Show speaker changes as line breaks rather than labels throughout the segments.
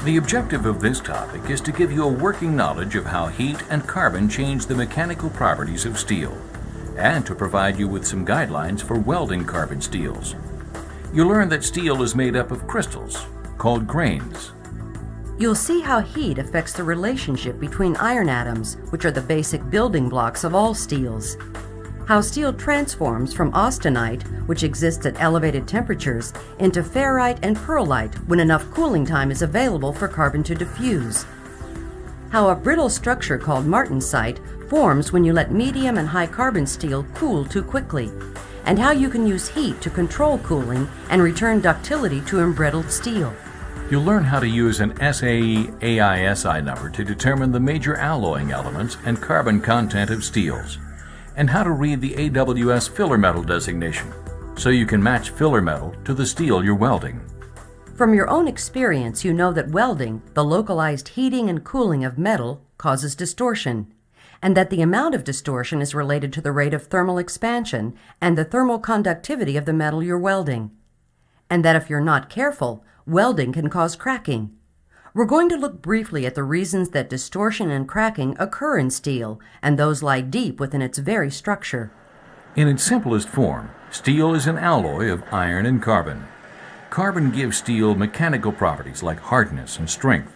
The objective of this topic is to give you a working knowledge of how heat and carbon change the mechanical properties of steel, and to provide you with some guidelines for welding carbon steels. You'll learn that steel is made up of crystals, called grains.
You'll see how heat affects the relationship between iron atoms, which are the basic building blocks of all steels. How steel transforms from austenite, which exists at elevated temperatures, into ferrite and pearlite when enough cooling time is available for carbon to diffuse. How a brittle structure called martensite forms when you let medium and high carbon steel cool too quickly, and how you can use heat to control cooling and return ductility to embrittled steel.
You'll learn how to use an SAE-AISI number to determine the major alloying elements and carbon content of steels, and how to read the AWS filler metal designation, so you can match filler metal to the steel you're welding.
From your own experience, you know that welding, the localized heating and cooling of metal, causes distortion, and that the amount of distortion is related to the rate of thermal expansion and the thermal conductivity of the metal you're welding, and that if you're not careful, welding can cause cracking. We're going to look briefly at the reasons that distortion and cracking occur in steel, and those lie deep within its very structure.
In its simplest form, steel is an alloy of iron and carbon. Carbon gives steel mechanical properties like hardness and strength,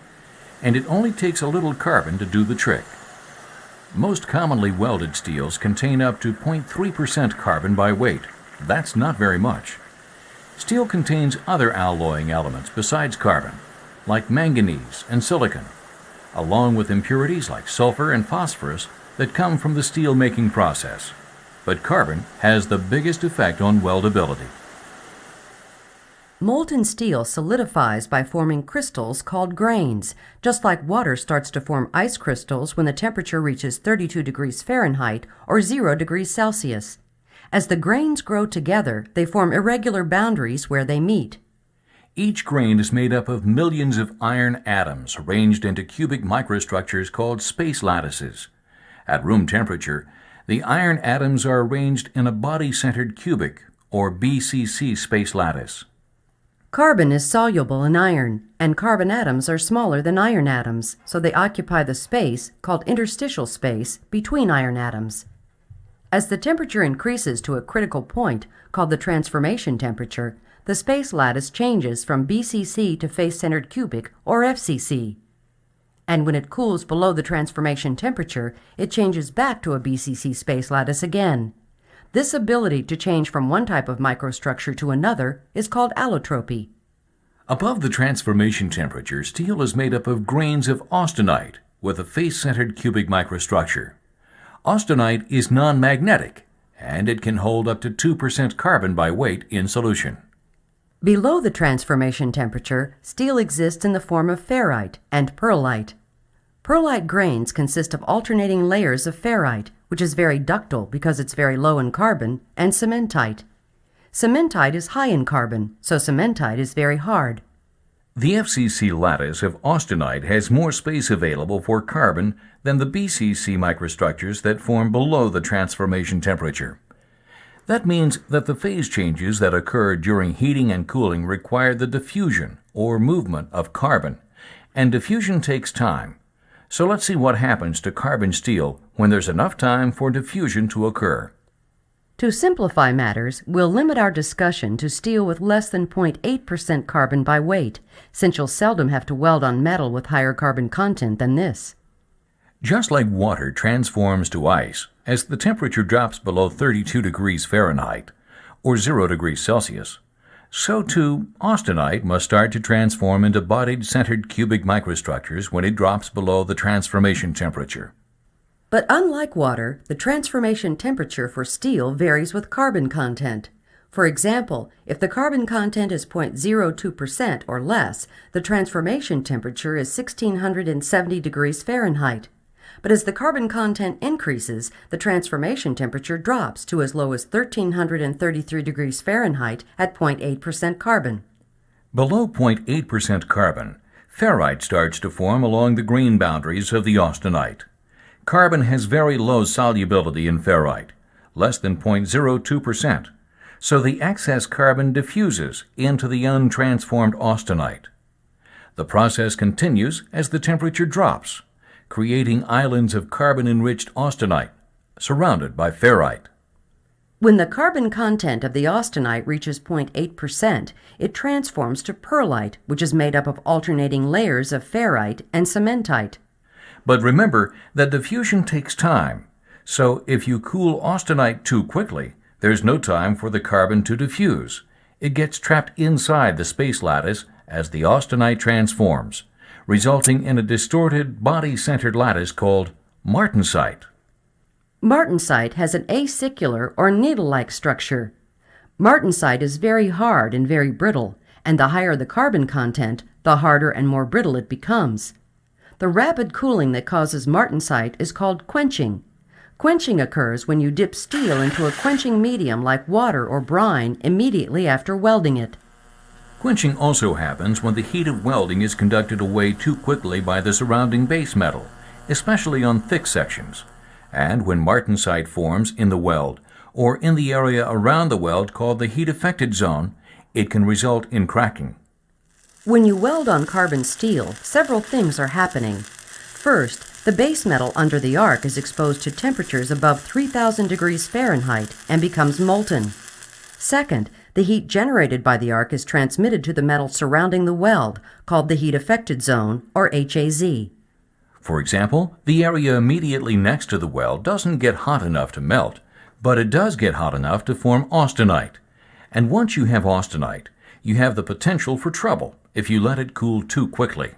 and it only takes a little carbon to do the trick. Most commonly welded steels contain up to 0.3% carbon by weight. That's not very much. Steel contains other alloying elements besides carbon, like manganese and silicon, along with impurities like sulfur and phosphorus that come from the steel-making process. But carbon has the biggest effect on weldability.
Molten steel solidifies by forming crystals called grains, just like water starts to form ice crystals when the temperature reaches 32 degrees Fahrenheit or 0 degrees Celsius. As the grains grow together, they form irregular boundaries where they meet.
Each grain is made up of millions of iron atoms arranged into cubic microstructures called space lattices. At room temperature, the iron atoms are arranged in a body-centered cubic, or BCC space lattice.
Carbon is soluble in iron, and carbon atoms are smaller than iron atoms, so they occupy the space, called interstitial space, between iron atoms. As the temperature increases to a critical point, called the transformation temperature, the space lattice changes from BCC to face-centered cubic, or FCC. And when it cools below the transformation temperature, it changes back to a BCC space lattice again. This ability to change from one type of microstructure to another is called allotropy.
Above the transformation temperature, steel is made up of grains of austenite with a face-centered cubic microstructure. Austenite is non-magnetic, and it can hold up to 2% carbon by weight in solution.
Below the transformation temperature, steel exists in the form of ferrite and pearlite. Pearlite grains consist of alternating layers of ferrite, which is very ductile because it's very low in carbon, and cementite. Cementite is high in carbon, so cementite is very hard.
The FCC lattice of austenite has more space available for carbon than the BCC microstructures that form below the transformation temperature. That means that the phase changes that occur during heating and cooling require the diffusion or movement of carbon, and diffusion takes time. So let's see what happens to carbon steel when there's enough time for diffusion to occur.
To simplify matters, we'll limit our discussion to steel with less than 0.8% carbon by weight, since you'll seldom have to weld on metal with higher carbon content than this.
Just like water transforms to ice as the temperature drops below 32 degrees Fahrenheit, or 0 degrees Celsius, so too austenite must start to transform into bodied-centered cubic microstructures when it drops below the transformation temperature.
But unlike water, the transformation temperature for steel varies with carbon content. For example, if the carbon content is 0.02% or less, the transformation temperature is 1670 degrees Fahrenheit. But as the carbon content increases, the transformation temperature drops to as low as 1333 degrees Fahrenheit at 0.8% carbon.
Below 0.8% carbon, ferrite starts to form along the grain boundaries of the austenite. Carbon has very low solubility in ferrite, less than 0.02%, so the excess carbon diffuses into the untransformed austenite. The process continues as the temperature drops, creating islands of carbon-enriched austenite, surrounded by ferrite.
When the carbon content of the austenite reaches 0.8%, it transforms to perlite, which is made up of alternating layers of ferrite and cementite.
But remember that diffusion takes time, so if you cool austenite too quickly, there's no time for the carbon to diffuse. It gets trapped inside the space lattice as the austenite transforms, resulting in a distorted, body-centered lattice called martensite.
Martensite has an acicular or needle-like structure. Martensite is very hard and very brittle, and the higher the carbon content, the harder and more brittle it becomes. The rapid cooling that causes martensite is called quenching. Quenching occurs when you dip steel into a quenching medium like water or brine immediately after welding it.
Quenching also happens when the heat of welding is conducted away too quickly by the surrounding base metal, especially on thick sections, and when martensite forms in the weld or in the area around the weld called the heat-affected zone, it can result in cracking.
When you weld on carbon steel, several things are happening. First, the base metal under the arc is exposed to temperatures above 3,000 degrees Fahrenheit and becomes molten. Second, the heat generated by the arc is transmitted to the metal surrounding the weld, called the heat-affected zone, or HAZ.
For example, the area immediately next to the weld doesn't get hot enough to melt, but it does get hot enough to form austenite. And once you have austenite, you have the potential for trouble if you let it cool too quickly.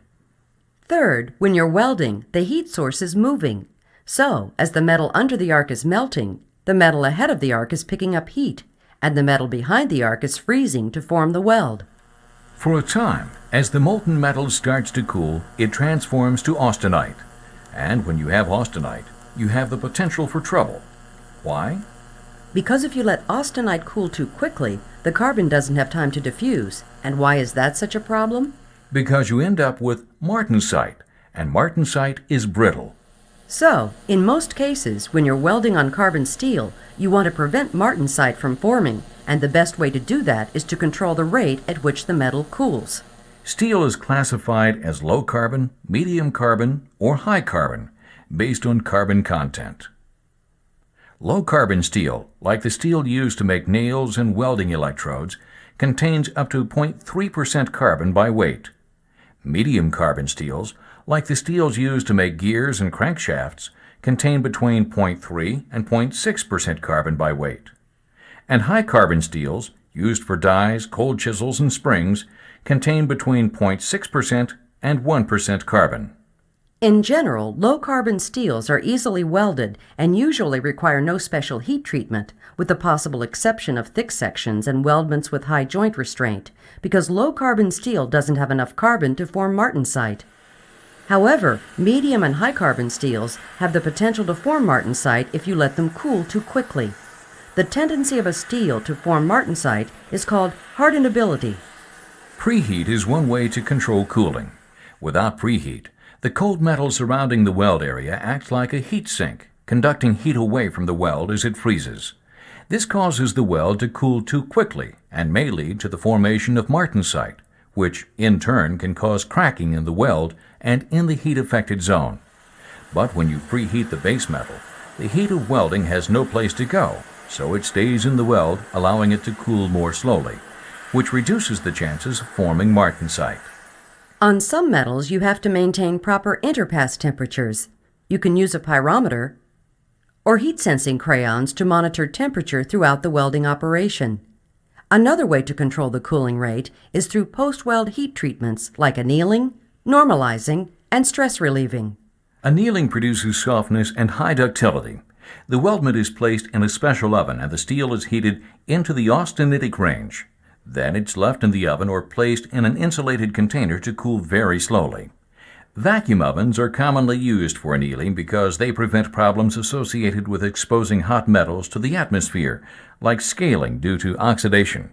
Third, when you're welding, the heat source is moving. So, as the metal under the arc is melting, the metal ahead of the arc is picking up heat, and the metal behind the arc is freezing to form the weld.
For a time, as the molten metal starts to cool, it transforms to austenite. And when you have austenite, you have the potential for trouble. Why?
Because if you let austenite cool too quickly, the carbon doesn't have time to diffuse. And why is that such a problem?
Because you end up with martensite, and martensite is brittle.
So, in most cases, when you're welding on carbon steel, you want to prevent martensite from forming, and the best way to do that is to control the rate at which the metal cools.
Steel is classified as low carbon, medium carbon, or high carbon, based on carbon content. Low carbon steel, like the steel used to make nails and welding electrodes, contains up to 0.3% carbon by weight. Medium carbon steels, like the steels used to make gears and crankshafts, contain between 0.3 and 0.6% carbon by weight. And high carbon steels, used for dies, cold chisels, and springs, contain between 0.6% and 1% carbon.
In general, low-carbon steels are easily welded and usually require no special heat treatment, with the possible exception of thick sections and weldments with high joint restraint, because low-carbon steel doesn't have enough carbon to form martensite. However, medium and high-carbon steels have the potential to form martensite if you let them cool too quickly. The tendency of a steel to form martensite is called hardenability.
Preheat is one way to control cooling. Without preheat, the cold metal surrounding the weld area acts like a heat sink, conducting heat away from the weld as it freezes. This causes the weld to cool too quickly and may lead to the formation of martensite, which in turn can cause cracking in the weld and in the heat-affected zone. But when you preheat the base metal, the heat of welding has no place to go, so it stays in the weld, allowing it to cool more slowly, which reduces the chances of forming martensite.
On some metals, you have to maintain proper interpass temperatures. You can use a pyrometer or heat-sensing crayons to monitor temperature throughout the welding operation. Another way to control the cooling rate is through post-weld heat treatments like annealing, normalizing, and stress relieving.
Annealing produces softness and high ductility. The weldment is placed in a special oven and the steel is heated into the austenitic range. Then it's left in the oven or placed in an insulated container to cool very slowly. Vacuum ovens are commonly used for annealing because they prevent problems associated with exposing hot metals to the atmosphere, like scaling due to oxidation.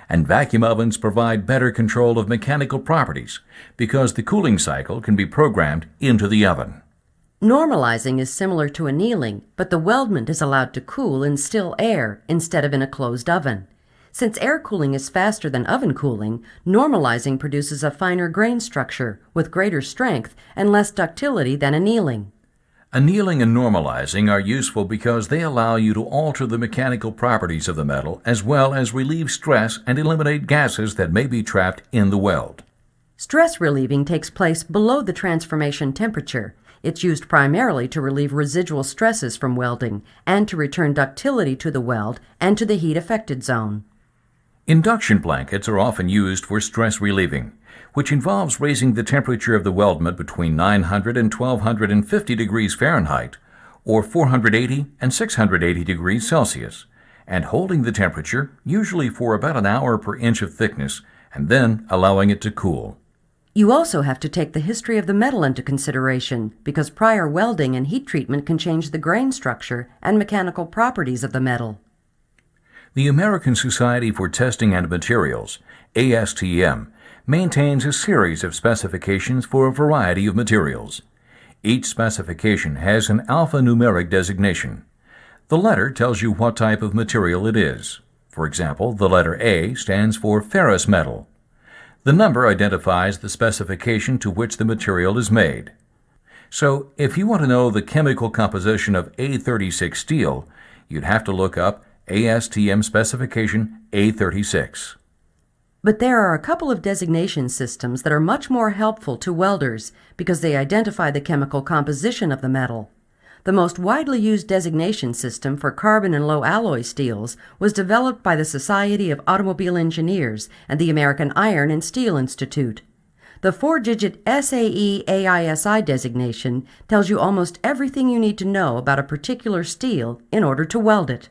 And vacuum ovens provide better control of mechanical properties because the cooling cycle can be programmed into the oven.
Normalizing is similar to annealing, but the weldment is allowed to cool in still air instead of in a closed oven. Since air cooling is faster than oven cooling, normalizing produces a finer grain structure with greater strength and less ductility than annealing.
Annealing and normalizing are useful because they allow you to alter the mechanical properties of the metal as well as relieve stress and eliminate gases that may be trapped in the weld.
Stress relieving takes place below the transformation temperature. It's used primarily to relieve residual stresses from welding and to return ductility to the weld and to the heat-affected zone.
Induction blankets are often used for stress relieving, which involves raising the temperature of the weldment between 900 and 1250 degrees Fahrenheit, or 480 and 680 degrees Celsius, and holding the temperature, usually for about an hour per inch of thickness, and then allowing it to cool.
You also have to take the history of the metal into consideration because prior welding and heat treatment can change the grain structure and mechanical properties of the metal.
The American Society for Testing and Materials, ASTM, maintains a series of specifications for a variety of materials. Each specification has an alphanumeric designation. The letter tells you what type of material it is. For example, the letter A stands for ferrous metal. The number identifies the specification to which the material is made. So, if you want to know the chemical composition of A36 steel, you'd have to look up ASTM specification A36.
But there are a couple of designation systems that are much more helpful to welders because they identify the chemical composition of the metal. The most widely used designation system for carbon and low alloy steels was developed by the Society of Automobile Engineers and the American Iron and Steel Institute. The 4-digit SAE-AISI designation tells you almost everything you need to know about a particular steel in order to weld it.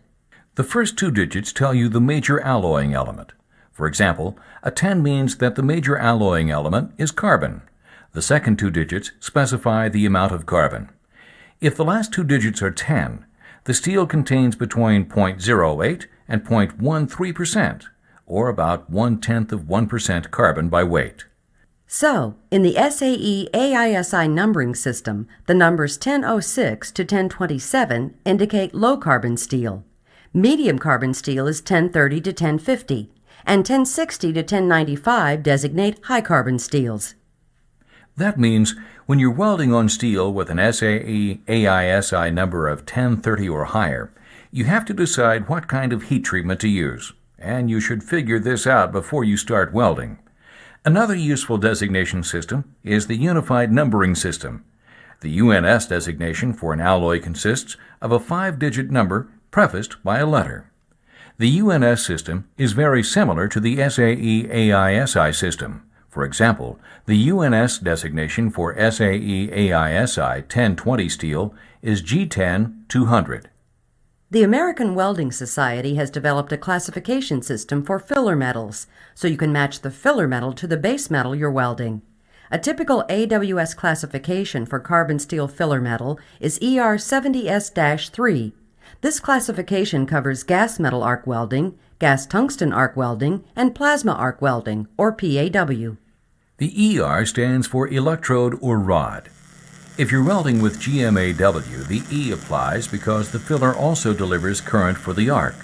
The first 2 digits tell you the major alloying element. For example, a 10 means that the major alloying element is carbon. The second 2 digits specify the amount of carbon. If the last 2 digits are 10, the steel contains between 0.08 and 0.13%, or about 1/10% carbon by weight.
So, in the SAE-AISI numbering system, the numbers 1006 to 1027 indicate low-carbon steel. Medium carbon steel is 1030 to 1050, and 1060 to 1095 designate high-carbon steels.
That means when you're welding on steel with an SAE-AISI number of 1030 or higher, you have to decide what kind of heat treatment to use, and you should figure this out before you start welding. Another useful designation system is the Unified Numbering System. The UNS designation for an alloy consists of a 5-digit number prefaced by a letter. The UNS system is very similar to the SAE-AISI system. For example, the UNS designation for SAE-AISI 1020 steel is G10-200.
The American Welding Society has developed a classification system for filler metals, so you can match the filler metal to the base metal you're welding. A typical AWS classification for carbon steel filler metal is ER70S-3. This classification covers gas metal arc welding, gas tungsten arc welding, and plasma arc welding, or PAW.
The ER stands for electrode or rod. If you're welding with GMAW, the E applies because the filler also delivers current for the arc.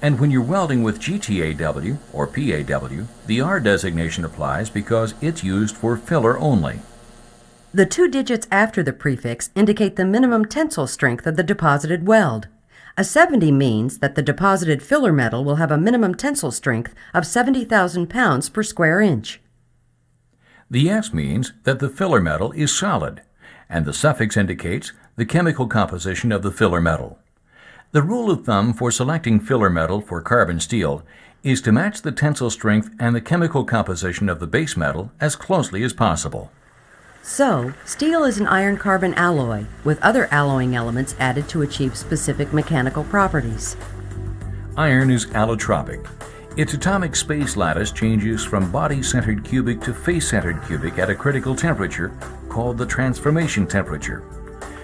And when you're welding with GTAW or PAW, the R designation applies because it's used for filler only.
The 2 digits after the prefix indicate the minimum tensile strength of the deposited weld. A 70 means that the deposited filler metal will have a minimum tensile strength of 70,000 pounds per square inch.
The S means that the filler metal is solid, and the suffix indicates the chemical composition of the filler metal. The rule of thumb for selecting filler metal for carbon steel is to match the tensile strength and the chemical composition of the base metal as closely as possible.
So, steel is an iron-carbon alloy, with other alloying elements added to achieve specific mechanical properties.
Iron is allotropic. Its atomic space lattice changes from body-centered cubic to face-centered cubic at a critical temperature called the transformation temperature.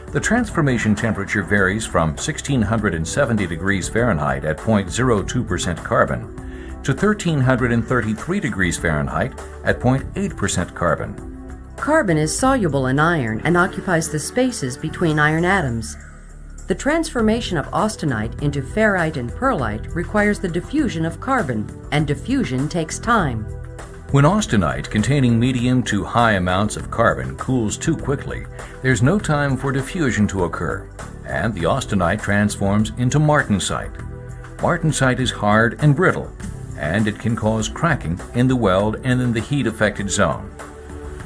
The transformation temperature varies from 1670 degrees Fahrenheit at 0.02% carbon to 1333 degrees Fahrenheit at 0.8% carbon.
Carbon is soluble in iron and occupies the spaces between iron atoms. The transformation of austenite into ferrite and pearlite requires the diffusion of carbon, and diffusion takes time.
When austenite containing medium to high amounts of carbon cools too quickly, there's no time for diffusion to occur, and the austenite transforms into martensite. Martensite is hard and brittle, and it can cause cracking in the weld and in the heat-affected zone.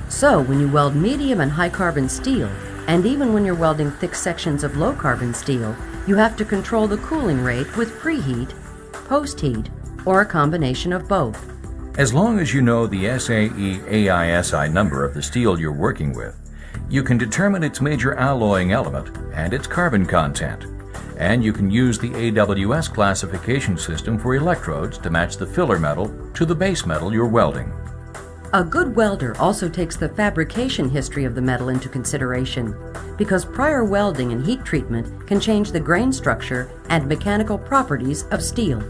So, when you weld medium and high carbon steel, and even when you're welding thick sections of low carbon steel, you have to control the cooling rate with preheat, post-heat, or a combination of both.
As long as you know the SAE/AISI number of the steel you're working with, you can determine its major alloying element and its carbon content. And you can use the AWS classification system for electrodes to match the filler metal to the base metal you're welding.
A good welder also takes the fabrication history of the metal into consideration, because prior welding and heat treatment can change the grain structure and mechanical properties of steel.